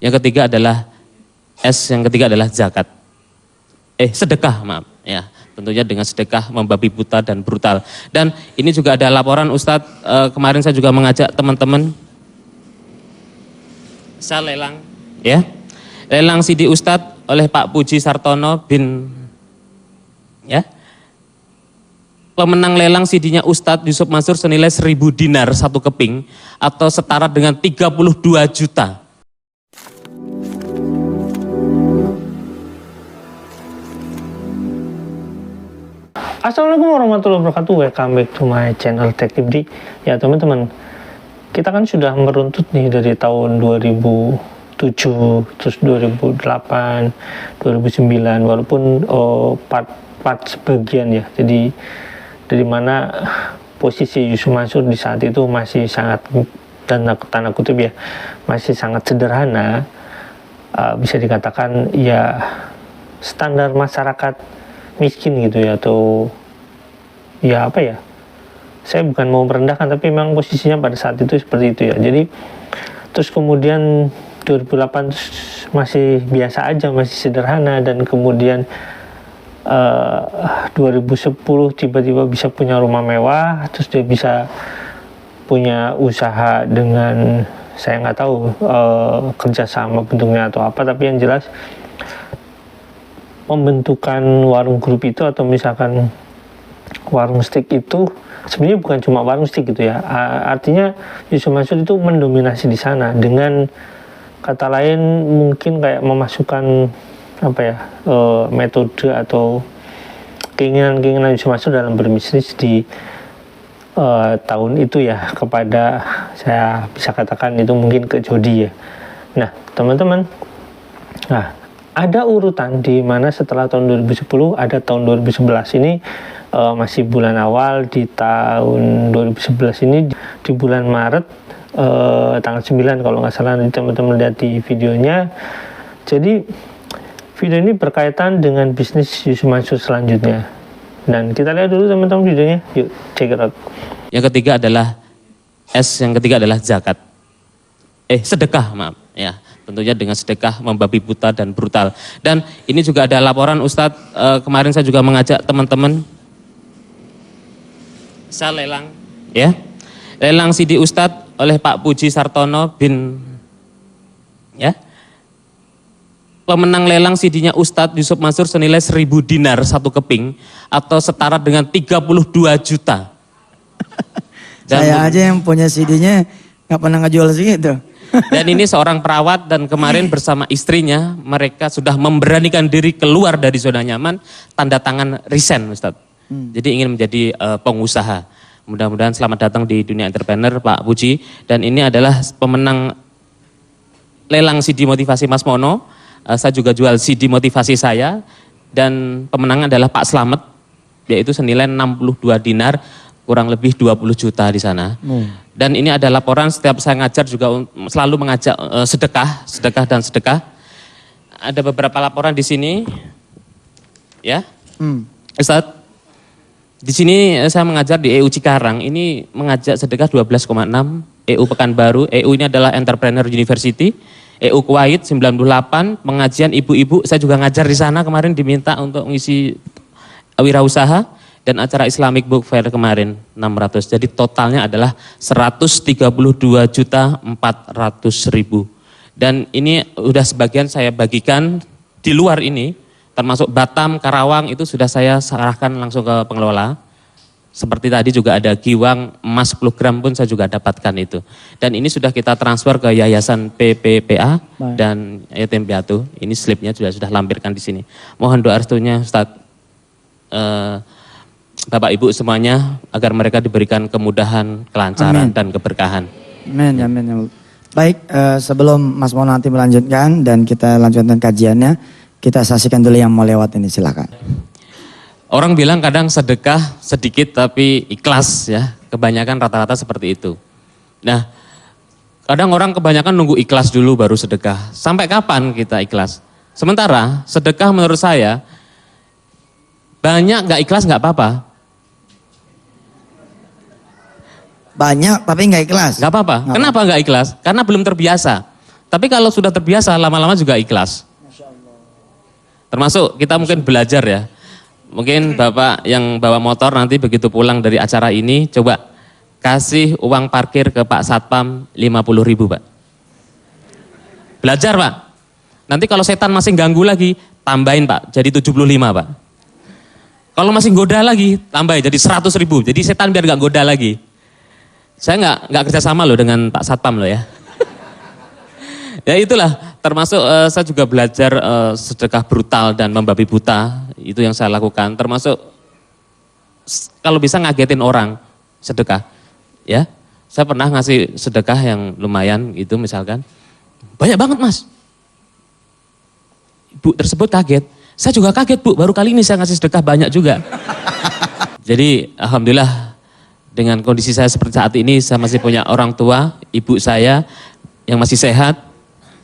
Yang ketiga adalah yang ketiga adalah zakat. Sedekah, maaf. Ya, tentunya dengan sedekah membabi buta dan brutal. Dan ini juga ada laporan Ustadz, kemarin saya juga mengajak teman-teman. Saya lelang, ya. Lelang CD Ustadz oleh Pak Puji Sartono bin, ya. Pemenang lelang CD-nya Ustadz Yusuf Mansur senilai 1.000 dinar satu keping atau setara dengan 32 juta. Assalamualaikum warahmatullahi wabarakatuh. Welcome back to my channel Tech Tip. Ya teman-teman, kita kan sudah meruntut nih dari tahun 2007, terus 2008, 2009, walaupun part sebagian ya. Jadi dari mana posisi Yusuf Mansur di saat itu masih sangat, dan tanda kutip ya, masih sangat sederhana, bisa dikatakan ya standar masyarakat miskin gitu ya, atau ya apa ya, saya bukan mau merendahkan, tapi memang posisinya pada saat itu seperti itu ya. Jadi terus kemudian 2008 masih biasa aja, masih sederhana, dan kemudian 2010 tiba-tiba bisa punya rumah mewah, terus dia bisa punya usaha dengan, saya nggak tahu kerjasama bentuknya atau apa, tapi yang jelas pembentukan warung grup itu, atau misalkan warung steak itu sebenarnya bukan cuma warung steak gitu ya. Artinya Yusuf Mansur itu mendominasi di sana, dengan kata lain mungkin kayak memasukkan apa ya, metode atau keinginan Yusuf Mansur dalam berbisnis di tahun itu ya, kepada, saya bisa katakan itu mungkin ke judi ya. Nah teman-teman, ada urutan di mana setelah tahun 2010 ada tahun 2011 ini, masih bulan awal di tahun 2011 ini, di bulan Maret tanggal 9 kalau nggak salah, nanti teman-teman lihat di videonya. Jadi video ini berkaitan dengan bisnis Yusuf Mansur selanjutnya, dan kita lihat dulu teman-teman videonya, yuk check it out. Yang ketiga adalah zakat. Sedekah, maaf ya. Tentunya dengan sedekah membabi buta dan brutal. Dan ini juga ada laporan Ustadz, kemarin saya juga mengajak teman-teman. Saya lelang, ya. Lelang CD Ustadz oleh Pak Puji Sartono bin, ya. Pemenang lelang CD-nya Ustadz Yusuf Mansur senilai 1.000 dinar satu keping atau setara dengan 32 juta. Dan saya aja yang punya CD-nya nggak pernah ngejual segitu. Dan ini seorang perawat, dan kemarin bersama istrinya mereka sudah memberanikan diri keluar dari zona nyaman, tanda tangan resign, Ustadz. Jadi ingin menjadi pengusaha. Mudah-mudahan selamat datang di dunia entrepreneur Pak Puji. Dan ini adalah pemenang lelang CD motivasi Mas Mono. Saya juga jual CD motivasi saya, dan pemenangnya adalah Pak Slamet, yaitu senilai 62 dinar, kurang lebih 20 juta di sana. Dan ini ada laporan, setiap saya ngajar juga selalu mengajak sedekah dan sedekah. Ada beberapa laporan di sini, ya, Ustadz. Di sini saya mengajar di EU Cikarang, ini mengajak sedekah 12,6, EU Pekanbaru, EU ini adalah Entrepreneur University, EU Kuwait 98, pengajian ibu-ibu, saya juga ngajar di sana kemarin, diminta untuk mengisi wirausaha. Dan acara Islamic Book Fair kemarin 600, jadi totalnya adalah 132.400.000. Dan ini udah sebagian saya bagikan di luar ini, termasuk Batam, Karawang, itu sudah saya serahkan langsung ke pengelola. Seperti tadi juga ada Giwang, emas 10 gram pun saya juga dapatkan itu. Dan ini sudah kita transfer ke Yayasan PPPA dan Yatim Piatu. Ini slipnya sudah lampirkan di sini. Mohon doa restunya Ustadz, Bapak Ibu semuanya, agar mereka diberikan kemudahan, kelancaran, dan keberkahan. Amin, amin. Baik, sebelum Mas Mono nanti melanjutkan dan kita lanjutkan kajiannya, kita saksikan dulu yang mau lewat ini, silakan. Orang bilang kadang sedekah sedikit tapi ikhlas ya, kebanyakan rata-rata seperti itu. Nah, kadang orang kebanyakan nunggu ikhlas dulu baru sedekah. Sampai kapan kita ikhlas? Sementara sedekah menurut saya, banyak nggak ikhlas nggak apa-apa. Banyak tapi nggak ikhlas. Nggak apa-apa. Kenapa nggak ikhlas? Karena belum terbiasa. Tapi kalau sudah terbiasa, lama-lama juga ikhlas. Termasuk kita mungkin belajar ya. Mungkin Bapak yang bawa motor nanti begitu pulang dari acara ini, coba kasih uang parkir ke Pak Satpam 50.000 Pak. Belajar Pak. Nanti kalau setan masih ganggu lagi, tambahin Pak, jadi 75 Pak. Kalau masih goda lagi, tambahin jadi 100.000. Jadi setan biar gak goda lagi. Saya nggak kerjasama loh dengan Pak Satpam loh ya. Ya itulah, termasuk saya juga belajar sedekah brutal dan membabi buta, itu yang saya lakukan. Termasuk kalau bisa ngagetin orang sedekah, ya. Saya pernah ngasih sedekah yang lumayan gitu misalkan, banyak banget Mas. Ibu tersebut kaget, saya juga kaget Bu, baru kali ini saya ngasih sedekah banyak juga. Jadi alhamdulillah dengan kondisi saya seperti saat ini, saya masih punya orang tua, ibu saya yang masih sehat.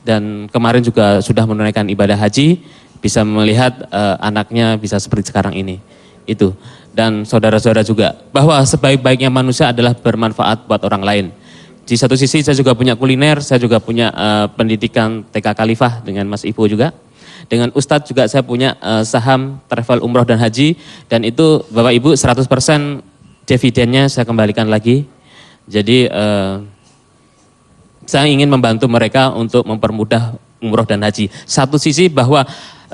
Dan kemarin juga sudah menunaikan ibadah haji, bisa melihat anaknya bisa seperti sekarang ini. Itu. Dan saudara-saudara juga, bahwa sebaik-baiknya manusia adalah bermanfaat buat orang lain. Di satu sisi saya juga punya kuliner, saya juga punya pendidikan TK Khalifah dengan Mas Ivo juga. Dengan Ustadz juga saya punya saham travel umroh dan haji. Dan itu Bapak Ibu 100% dividennya saya kembalikan lagi. Jadi saya ingin membantu mereka untuk mempermudah umroh dan haji. Satu sisi bahwa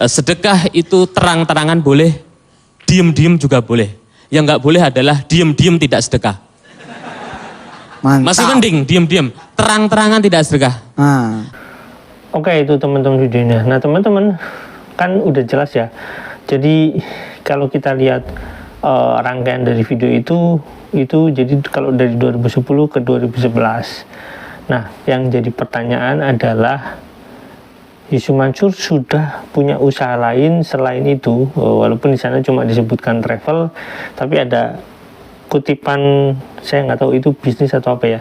sedekah itu terang-terangan boleh, diem-diem juga boleh. Yang nggak boleh adalah diem-diem tidak sedekah. Mantap. Masih mending diem-diem, terang-terangan tidak sedekah. Oke, itu teman-teman videonya. Nah teman-teman kan udah jelas ya. Jadi kalau kita lihat rangkaian dari video itu jadi kalau dari 2010 ke 2011. Nah, yang jadi pertanyaan adalah Yusuf Mansur sudah punya usaha lain selain itu, walaupun di sana cuma disebutkan travel, tapi ada kutipan, saya nggak tahu itu bisnis atau apa ya.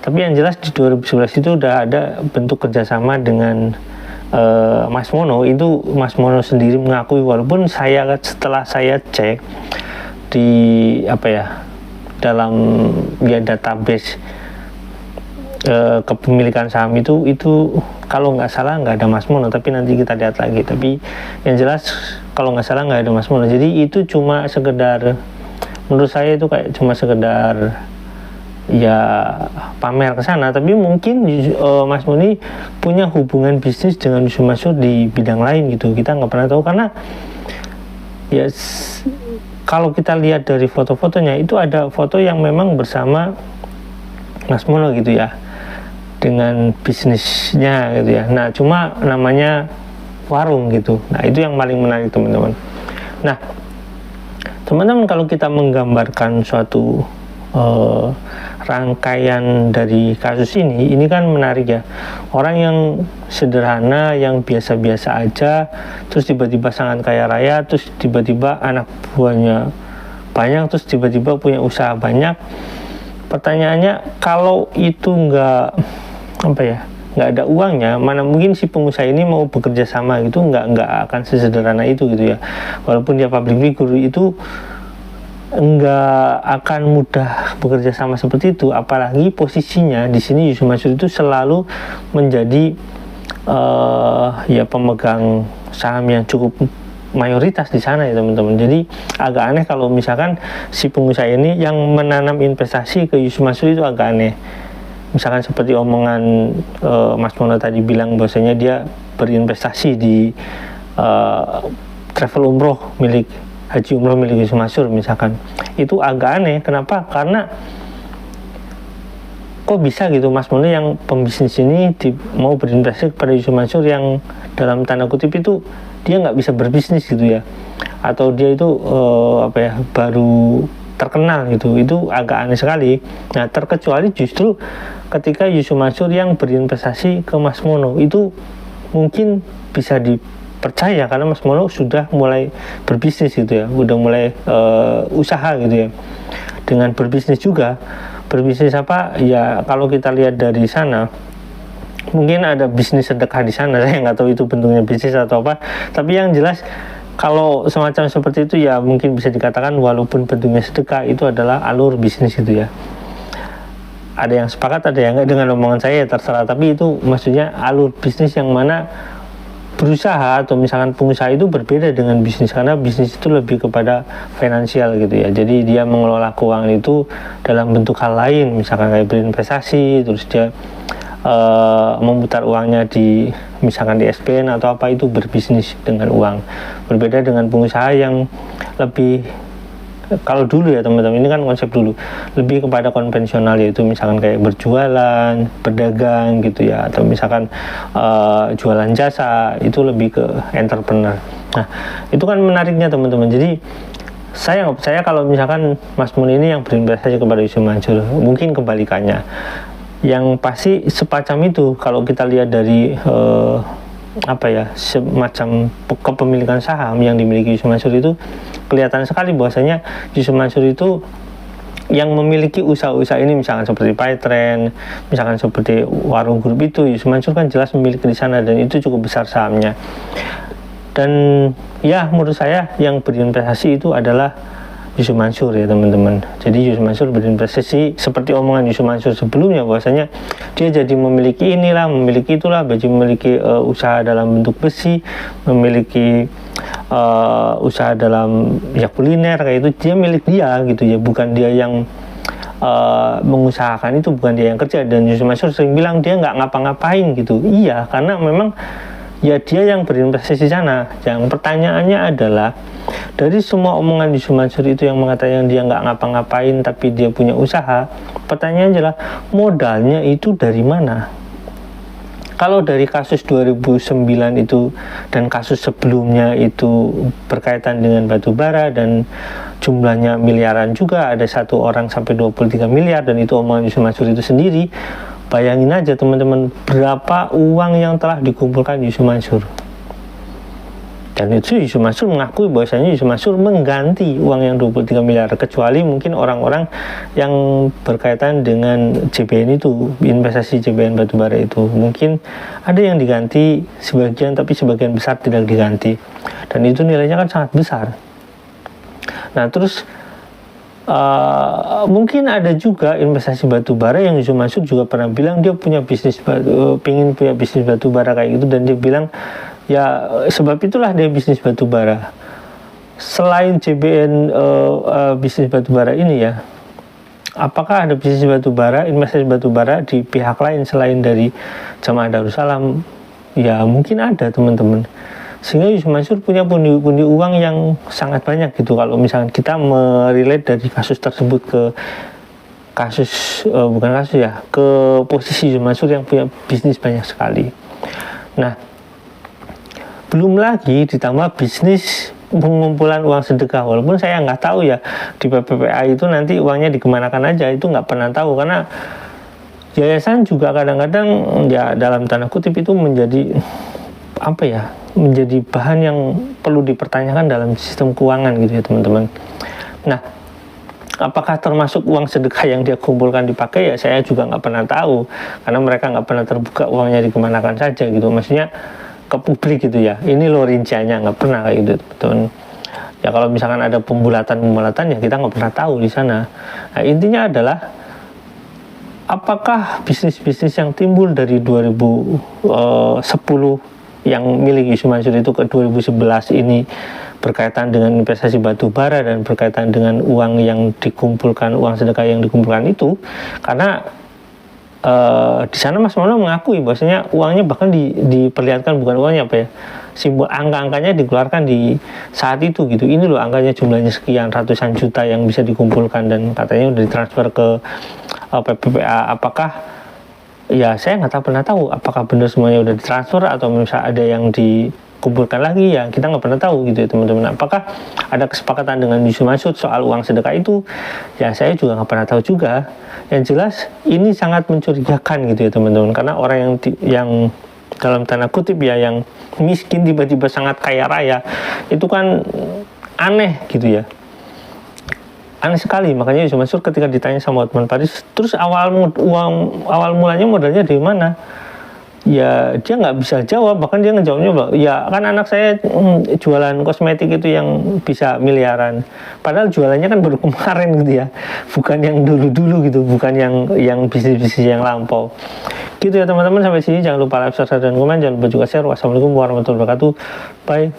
Tapi yang jelas di 2011 itu udah ada bentuk kerjasama dengan Mas Mono. Itu Mas Mono sendiri mengakui, walaupun setelah saya cek di dalam database kepemilikan saham itu kalau nggak salah nggak ada Mas Mono, tapi nanti kita lihat lagi. Tapi yang jelas kalau nggak salah nggak ada Mas Mono. Jadi itu cuma sekedar, menurut saya itu kayak cuma sekedar ya pamer ke sana. Tapi mungkin Mas Mono punya hubungan bisnis dengan Yusuf Mansur di bidang lain gitu. Kita nggak pernah tahu karena ya kalau kita lihat dari foto-fotonya itu ada foto yang memang bersama Mas Mono gitu ya, dengan bisnisnya gitu ya. Nah cuma namanya warung gitu. Nah itu yang paling menarik teman-teman. Nah teman-teman, kalau kita menggambarkan suatu rangkaian dari kasus ini kan menarik ya. Orang yang sederhana, yang biasa-biasa aja, terus tiba-tiba sangat kaya raya, terus tiba-tiba anak buahnya banyak, terus tiba-tiba punya usaha banyak. Pertanyaannya, kalau itu nggak ada uangnya, mana mungkin si pengusaha ini mau bekerja sama gitu, nggak akan sesederhana itu gitu ya. Walaupun dia public figure, itu nggak akan mudah bekerja sama seperti itu. Apalagi posisinya di sini Yusuf Mansur itu selalu menjadi pemegang saham yang cukup mayoritas di sana ya teman-teman. Jadi agak aneh kalau misalkan si pengusaha ini yang menanam investasi ke Yusuf Mansur, itu agak aneh. Misalkan seperti omongan Mas Mono tadi bilang bahwasanya dia berinvestasi di travel umroh haji umroh milik Yusuf Mansur misalkan. Itu agak aneh. Kenapa? Karena kok bisa gitu Mas Mono yang pembisnis ini mau berinvestasi kepada Yusuf Mansur yang dalam tanda kutip itu dia nggak bisa berbisnis gitu ya, atau dia itu baru terkenal gitu. Itu agak aneh sekali. Nah terkecuali justru ketika Yusuf Mansur yang berinvestasi ke Mas Mono, itu mungkin bisa dipercaya karena Mas Mono sudah mulai berbisnis gitu ya, udah mulai usaha gitu ya. Dengan berbisnis juga, berbisnis apa ya, kalau kita lihat dari sana mungkin ada bisnis sedekah di sana. Saya nggak tahu itu bentuknya bisnis atau apa, tapi yang jelas kalau semacam seperti itu ya mungkin bisa dikatakan walaupun bentuknya sedekah, itu adalah alur bisnis gitu ya. ada yang sepakat, ada yang enggak dengan omongan saya, terserah. Tapi itu maksudnya alur bisnis yang mana berusaha atau misalkan pengusaha itu berbeda dengan bisnis, karena bisnis itu lebih kepada finansial gitu ya. Jadi dia mengelola keuangan itu dalam bentuk hal lain, misalkan kayak berinvestasi, terus dia memutar uangnya di misalkan di SPN atau apa, itu berbisnis dengan uang. Berbeda dengan pengusaha yang lebih, kalau dulu ya teman-teman, ini kan konsep dulu, lebih kepada konvensional, yaitu misalkan kayak berjualan, berdagang gitu ya, atau misalkan jualan jasa, itu lebih ke entrepreneur. Nah, itu kan menariknya teman-teman. Jadi saya nggak percaya kalau misalkan Mas Mun ini yang berinvestasi kepada Yusuf Mansur, mungkin kebalikannya. Yang pasti semacam itu kalau kita lihat dari semacam kepemilikan saham yang dimiliki Yusuf Mansur itu kelihatan sekali bahwasanya Yusuf Mansur itu yang memiliki usaha-usaha ini, misalkan seperti Paytrend, misalkan seperti Warung Group, itu Yusuf Mansur kan jelas memiliki di sana dan itu cukup besar sahamnya. Dan ya menurut saya yang berinvestasi itu adalah Yusuf Mansur ya teman-teman. Jadi Yusuf Mansur berinvestasi seperti omongan Yusuf Mansur sebelumnya, bahwasanya dia jadi memiliki inilah, memiliki itulah, memiliki usaha dalam bentuk besi, memiliki usaha dalam ya kuliner kayak itu, dia milik dia gitu ya, bukan dia yang mengusahakan, itu bukan dia yang kerja. Dan Yusuf Mansur sering bilang dia nggak ngapa-ngapain gitu. Iya, karena memang ya dia yang berinvestasi di sana. Yang pertanyaannya adalah, dari semua omongan Yusuf Mansur itu yang mengatakan dia nggak ngapa-ngapain tapi dia punya usaha, pertanyaannya adalah modalnya itu dari mana? Kalau dari kasus 2009 itu dan kasus sebelumnya itu berkaitan dengan batu bara dan jumlahnya miliaran juga, ada satu orang sampai 23 miliar, dan itu omongan Yusuf Mansur itu sendiri. Bayangin aja teman-teman, berapa uang yang telah dikumpulkan Yusuf Mansur. Dan itu Yusuf Mansur mengakui bahwasanya Yusuf Mansur mengganti uang yang 23 miliar, kecuali mungkin orang-orang yang berkaitan dengan JBN itu, investasi JBN batubara itu. Mungkin ada yang diganti sebagian, tapi sebagian besar tidak diganti. Dan itu nilainya kan sangat besar. Nah terus mungkin ada juga investasi batubara yang Yusuf Mansur juga pernah bilang dia punya bisnis pingin punya bisnis batubara kayak gitu, dan dia bilang ya sebab itulah dia bisnis batubara. Selain JBN bisnis batubara ini ya, apakah ada bisnis batubara, investasi batubara di pihak lain selain dari Jamaah Darussalam? Ya mungkin ada teman-teman. Sehingga Yusuf Mansur punya pundi-pundi uang yang sangat banyak gitu. Kalau misalnya kita merelate dari kasus tersebut ke kasus ke posisi Yusuf Mansur yang punya bisnis banyak sekali. Nah, belum lagi ditambah bisnis pengumpulan uang sedekah. Walaupun saya nggak tahu ya di PPPA itu nanti uangnya dikemanakan aja, itu nggak pernah tahu, karena yayasan juga kadang-kadang ya dalam tanda kutip itu menjadi menjadi bahan yang perlu dipertanyakan dalam sistem keuangan gitu ya teman-teman. Nah, apakah termasuk uang sedekah yang dia kumpulkan dipakai, ya saya juga nggak pernah tahu, karena mereka nggak pernah terbuka uangnya dikemanakan saja gitu, maksudnya ke publik gitu ya. Ini loh rinciannya, nggak pernah kayak gitu teman-teman. Ya kalau misalkan ada pembulatan ya kita nggak pernah tahu di sana. Nah, intinya adalah apakah bisnis-bisnis yang timbul dari 2010 yang milik Yusuf Mansur itu ke 2011 ini berkaitan dengan investasi batu bara dan berkaitan dengan uang yang dikumpulkan, uang sedekah yang dikumpulkan itu, karena di sana Mas Mono mengakui bahwasanya uangnya bahkan diperlihatkan bukan uangnya simbol angka-angkanya dikeluarkan di saat itu gitu. Ini loh angkanya, jumlahnya sekian ratusan juta yang bisa dikumpulkan dan katanya udah ditransfer ke PPPA. Apakah ya saya nggak pernah tahu apakah benar semuanya udah ditransfer atau misalnya ada yang dikumpulkan lagi, ya kita nggak pernah tahu gitu ya teman-teman. Apakah ada kesepakatan dengan Yusuf Mansur soal uang sedekah itu, ya saya juga nggak pernah tahu juga. Yang jelas ini sangat mencurigakan gitu ya teman-teman, karena orang yang dalam tanda kutip ya yang miskin tiba-tiba sangat kaya raya, itu kan aneh gitu ya, aneh sekali. Makanya Yusuf Mansur ketika ditanya sama Hotman Paris, terus awal mulanya modalnya dari mana? ya dia nggak bisa jawab, bahkan dia ngejawabnya bahwa ya kan anak saya jualan kosmetik itu yang bisa miliaran, padahal jualannya kan baru kemarin gitu ya, bukan yang dulu-dulu gitu, bukan yang bisnis-bisnis yang lampau gitu ya teman-teman. Sampai sini jangan lupa like, subscribe, dan komen, jangan lupa juga share. Wassalamualaikum warahmatullahi wabarakatuh, bye.